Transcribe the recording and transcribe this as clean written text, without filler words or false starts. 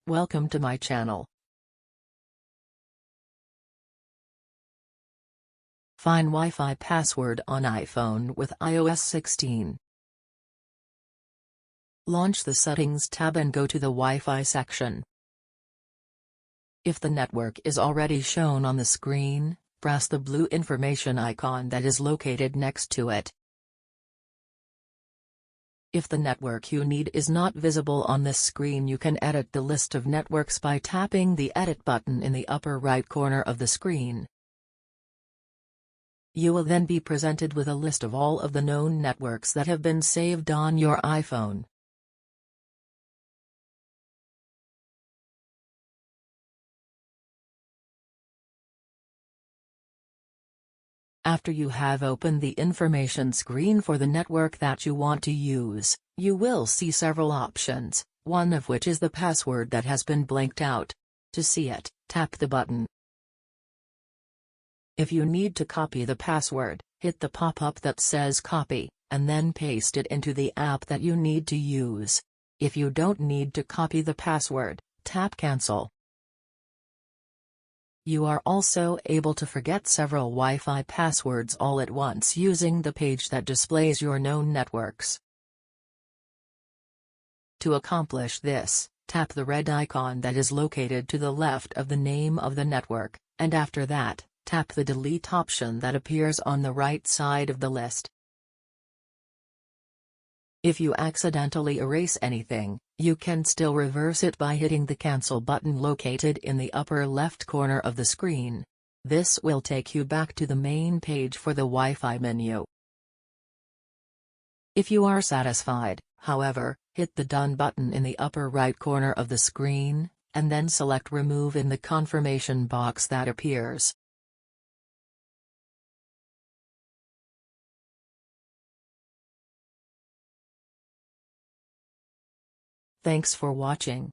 Welcome to my channel. Find Wi-Fi password on iPhone with iOS 16. Launch the Settings tab and go to the Wi-Fi section. If the network is already shown on the screen, press the blue information icon that is located next to it. If the network you need is not visible on this screen, you can edit the list of networks by tapping the Edit button in the upper right corner of the screen. You will then be presented with a list of all of the known networks that have been saved on your iPhone. After you have opened the information screen for the network that you want to use, you will see several options, one of which is the password that has been blanked out. To see it, tap the button. If you need to copy the password, hit the pop-up that says Copy, and then paste it into the app that you need to use. If you don't need to copy the password, tap Cancel. You are also able to forget several Wi-Fi passwords all at once using the page that displays your known networks. To accomplish this, tap the red icon that is located to the left of the name of the network, and after that, tap the Delete option that appears on the right side of the list. If you accidentally erase anything, you can still reverse it by hitting the Cancel button located in the upper left corner of the screen. This will take you back to the main page for the Wi-Fi menu. If you are satisfied, however, hit the Done button in the upper right corner of the screen, and then select Remove in the confirmation box that appears. Thanks for watching.